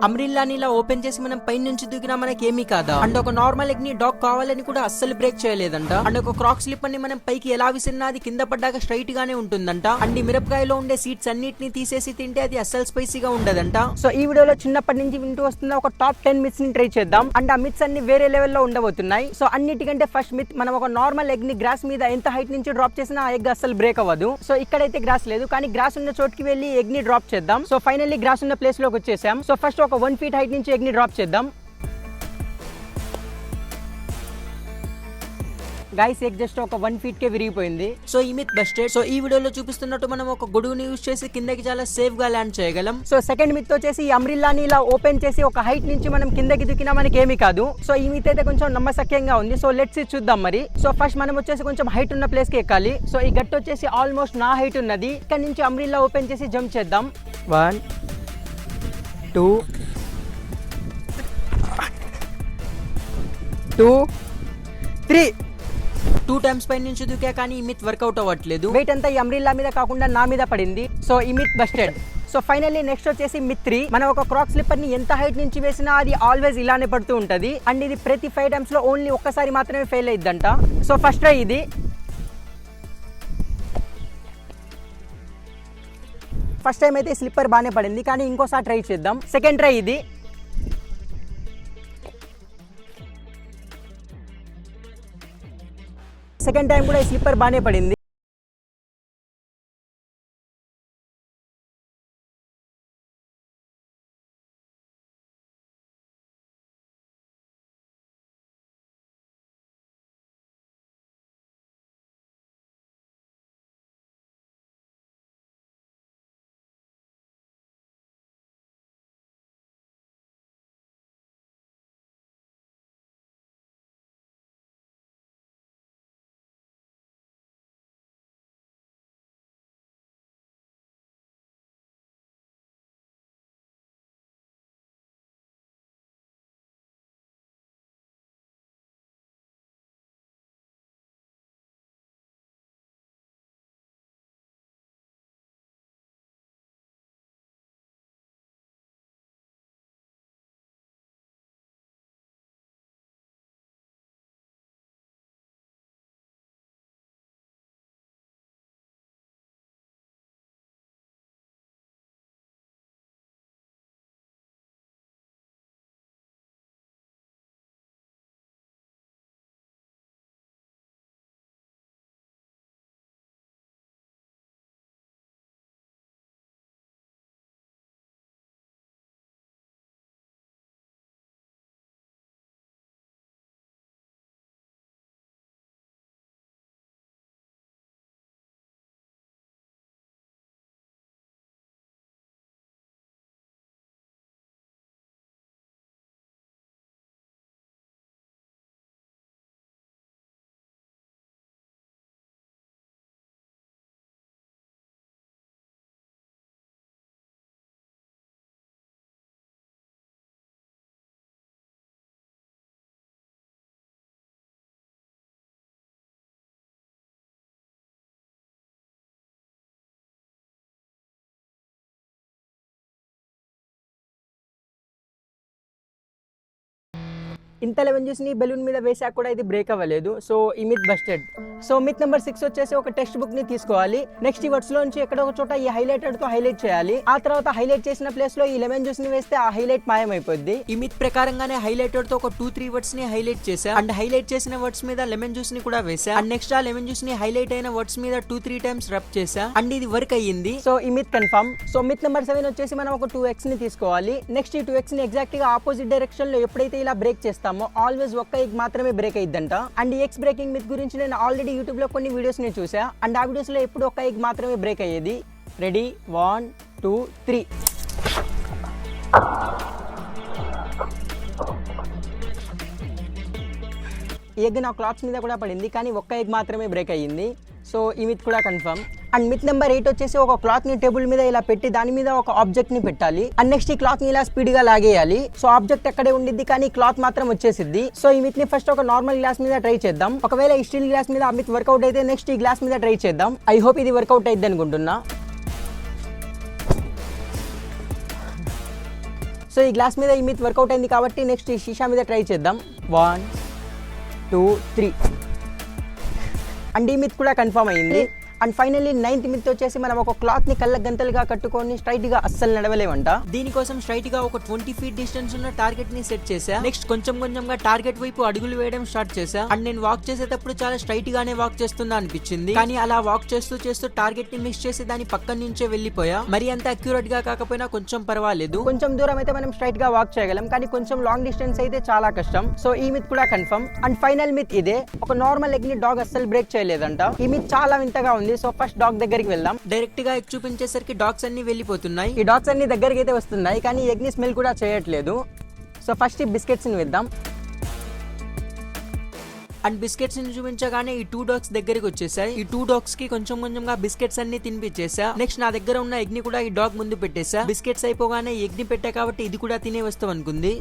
అంబ్రిల్లాని ఇలా ఓపెన్ చేసి మనం పై నుంచి దూకినా మనకి ఏమీ కాదా. అండ్ ఒక నార్మల్ ఎగ్ ని డాగ్ కావాలని కూడా అస్సలు బ్రేక్ చేయలేదంట. అండ్ ఒక క్రాక్ స్లిప్ ని మనం పైకి ఎలా విసిరినా అది కింద పడ్డాక స్ట్రైట్ గానే ఉంటుందంట. అండ్ ఈ మిరపకాయలో ఉండే సీడ్స్ అన్నిటిని తీసేసి తింటే అది అస్సలు స్పైసీగా ఉండదంట. సో ఈ వీడియోలో చిన్నప్పటి నుంచి వింటూ వస్తున్న ఒక టాప్ 10 మిత్స్ ని ట్రై చేద్దాం. అండ్ ఆ మిత్స్ అన్ని వేరే లెవెల్లో ఉండబోతున్నాయి. సో అన్నిటికంటే ఫస్ట్ మిత్, మనం ఒక నార్మల్ ఎగ్ ని గ్రాస్ మీద ఎంత హైట్ నుంచి డ్రాప్ చేసినా ఆ ఎగ్ అస్సలు బ్రేక్ అవ్వదు. సో ఇక్కడైతే గ్రాస్ లేదు, కానీ గ్రాస్ ఉన్న చోటుకి వెళ్ళి ఎగ్ ని డ్రాప్ చేద్దాం. సో ఫైనల్లీ గ్రాస్ ఉన్న ప్లేస్ లోకి వచ్చేసాం. సో ఫస్ట్ ఒక 1 feet హైట్ నుంచి ఎగ్ ని డ్రాప్ చేద్దాం. గైస్ ఎగ్ జస్ట్ ఒక 1 feet కే విరిగిపోయింది. సో ఈ మిత్ బస్టెడ్. సో ఈ వీడియోలో చూపిస్తున్నట్టు మనం ఒక గొడుగుని యూజ్ చేసి కిందకి చాలా సేఫ్ గా ల్యాండ్ చేయగలం. సో సెకండ్ మిత్ వచ్చేసి ఈ అంబ్రిల్లాని ఇలా ఓపెన్ చేసి ఒక హైట్ నుంచి మనం కిందకి దుకినా మనకి ఏమీ కాదు. సో ఈ మిత్ అయితే కొంచెం నమ్మశక్యంగా ఉంది. సో లెట్స్ చూద్దాం మరి. సో ఫస్ట్ మనం వచ్చేసి కొంచెం హైట్ ఉన్న ప్లేస్ కి ఎక్కాలి. సో ఈ గట్టు వచ్చేసి ఆల్మోస్ట్ నా హైట్ ఉన్నది. ఇక్కడ నుంచి అంబ్రిల్లా ఓపెన్ చేసి జంప్ చేద్దాం. 1 2 2 3 2 times పై నుంచి దూకా, కానీ ఈ మిత్ వర్కౌట్ అవ్వట్లేదు. వెయిట్ అంతా ఈ అంబ్రిల్లా మీద కాకుండా నా మీద పడింది. సో ఈ myth busted. So finally next వచ్చేసి మిత్ 3. మనం ఒక క్రాక్ స్లిప్పర్ ని ఎంత హైట్ నుంచి వేసినా అది ఆల్వేస్ ఇలానే పడుతూ ఉంటది. అండ్ ఇది ప్రతి 5 times లో ఓన్లీ ఒక్కసారి మాత్రమే ఫెయిల్ అయ్యిద్దంట. సో ఫస్ట్ ట్రై ఇది. ఫస్ట్ టైం అయితే స్లిప్పర్ బాగానే పడింది, కానీ ఇంకోసారి ట్రై చేద్దాం. సెకండ్ ట్రై ఇది. సెకండ్ టైం కూడా ఈ స్లిప్పర్ బాగానే పడింది. ఇంత లెవెన్ జ్యూస్ని బెలూన్ మీద వేసాక కూడా ఇది బ్రేక్ అవ్వలేదు. సో ఈ myth busted. So myth number 6 వచ్చేసి ఒక టెక్స్ట్ బుక్ ని తీసుకోవాలి. నెక్స్ట్ ఈ వర్డ్స్ లోంచి ఎక్కడ ఒక చోట ఈ హైలైటెడ్ తో హైలైట్ చేయాలి. ఆ తర్వాత హైలైట్ చేసిన ప్లేస్ లో ఈ లెమన్ జ్యూస్ ని వేస్తే ఆ హైలైట్ మాయమైపోద్ది. ఈ మిత్ ప్రకారంగానే హైలైటెడ్ తో ఒక 2-3 వర్డ్స్ ని హైలైట్ చేసా. అండ్ హైలైట్ చేసిన వర్డ్స్ మీద లెమన్ జ్యూస్ ని కూడా వేసా. అండ్ నెక్స్ట్ ఆ లెమన్ జ్యూస్ ని హైలైట్ అయిన వర్డ్స్ మీద 2-3 times రబ్ చేసా. అండ్ ఇది వర్క్ అయ్యింది. సో ఈ myth confirm. So myth number 7 వచ్చేసి మనం ఒక 2x ని తీసుకోవాలి. నెక్స్ట్ ఈ 2x ని ఎగ్జాక్ట్ గా ఆపోజిట్ డైరెక్షన్ లో ఎప్పుడైతే ఇలా బ్రేక్ చేస్తామో ఆల్వేస్ ఒక్క ఎగ్ మాత్రమే బ్రేక్ అయ్యిద్దంట. అండ్ ఈ ఎగ్స్ బ్రేకింగ్ మిత్ గురించి నేను ఆల్రెడీ యూట్యూబ్ లో కొన్ని వీడియోస్ ని చూసా. అండ్ ఆ వీడియోస్ లో ఎప్పుడు ఒక్క ఎగ్ మాత్రమే బ్రేక్ అయ్యేది. రెడీ 1 2 3. ఈ ఎగ్ నా క్లాత్స్ మీద కూడా పడింది, కానీ ఒక్క ఎగ్ మాత్రమే బ్రేక్ అయ్యింది. సో ఈ మిత్ కూడా కన్ఫర్మ్. అండ్ మిత్ నెంబర్ 8 వచ్చేసి ఒక క్లాత్ ని టేబుల్ మీద ఇలా పెట్టి దాని మీద ఒక ఆబ్జెక్ట్ ని పెట్టాలి. అండ్ నెక్స్ట్ ఈ క్లాత్ ని ఇలా స్పీడ్ గా లాగేయాలి. సో ఆబ్జెక్ట్ అక్కడే ఉండిద్ది, కానీ క్లాత్ మాత్రం వచ్చేసిద్ది. సో ఈ మిత్ ని ఫస్ట్ ఒక నార్మల్ గ్లాస్ మీద ట్రై చేద్దాం. ఒకవేళ ఈ స్టీల్ గ్లాస్ మీద ఆ మిత్ వర్కౌట్ అయితే నెక్స్ట్ ఈ గ్లాస్ మీద ట్రై చేద్దాం. ఐ హోప్ ఇది వర్కౌట్ అయ్యిద్ది అనుకుంటున్నా. సో ఈ గ్లాస్ మీద ఈ మిత్ వర్కౌట్ అయింది కాబట్టి నెక్స్ట్ ఈ షీషా మీద ట్రై చేద్దాం. 1 2 3 అండ్ ఈ మిత్ కూడా కన్ఫర్మ్ అయింది. అండ్ ఫైనల్లీ 9th మిత్ వచ్చేసి మనం ఒక క్లాత్ ని కళ్ళ గంతలుగా కట్టుకొని స్ట్రైట్ గా అస్సలు నడవలేమంట. దీనికోసం స్ట్రైట్ గా ఒక 20 feet డిస్టెన్స్ ఉన్న టార్గెట్ ని సెట్ చేసా. నెక్స్ట్ కొంచెం కొంచెంగా టార్గెట్ వైపు అడుగులు వేయడం స్టార్ట్ చేసా. అండ్ నేను వాక్ చేసేటప్పుడు చాలా స్ట్రైట్ గానే వాక్ చేస్తుందా అనిపించింది. కానీ అలా వాక్ చేస్తూ చేస్తూ టార్గెట్ ని మిస్ చేసి దాని పక్కన నుంచే వెళ్ళిపోయా. మరి అంత అక్యురేట్ గా కాకపోయినా కొంచెం పర్వాలేదు. కొంచెం దూరం అయితే మనం స్ట్రైట్ గా వాక్ చేయగలం, కానీ కొంచెం లాంగ్ డిస్టెన్స్ అయితే చాలా కష్టం. సో ఈ మిత్ కూడా కన్ఫర్మ్. అండ్ ఫైనల్ మిత్ ఇదే, ఒక నార్మల్ ఎగ్ ని డాగ్ అస్సలు బ్రేక్ చేయలేదంట. ఈ మిత్ చాలా వింతగా ఉంది. సో ఫస్ట్ డాగ్ దగ్గరికి వెళ్దాం. డైరెక్ట్ గా ఎగ్ చూపించేసరికి డాగ్స్ అన్ని వెళ్ళిపోతున్నాయి. ఈ డాగ్స్ అన్ని దగ్గరికి అయితే వస్తున్నాయి, కానీ ఎగ్ ని స్మెల్ కూడా చేయట్లేదు. సో ఫస్ట్ ఈ బిస్కెట్స్ ని వేద్దాం. అండ్ బిస్కెట్స్ ని చూపించగానే ఈ 2 డాగ్స్ దగ్గరికి వచ్చేసాయి. ఈ 2 డాగ్స్ కి కొంచెం కొంచెంగా బిస్కెట్స్ అన్ని తినిపించేసా. నెక్స్ట్ నా దగ్గర ఉన్న ఎగ్ ని కూడా ఈ డాగ్ ముందు పెట్టేసా. బిస్కెట్స్ అయిపోగానే ఎగ్ ని పెట్టా కాబట్టి ఇది కూడా తినే వస్తాం అనుకుంది.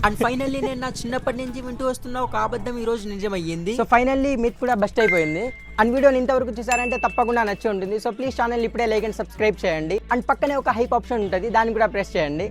అండ్ ఫైనల్లీ నేను నా చిన్నప్పటి నుంచి వింటూ వస్తున్న ఒక అబద్ధం ఈ రోజు నిజమయ్యింది. సో ఫైనల్లీ మిత్ కూడా బస్ట్ అయిపోయింది. అండ్ వీడియోని ఇంతవరకు చూసారంటే తప్పకుండా నచ్చి ఉంటుంది. సో ప్లీజ్ ఛానల్ ఇప్పుడే లైక్ అండ్ సబ్స్క్రైబ్ చేయండి. అండ్ పక్కనే ఒక హైప్ ఆప్షన్ ఉంటుంది, దాన్ని కూడా ప్రెస్ చేయండి.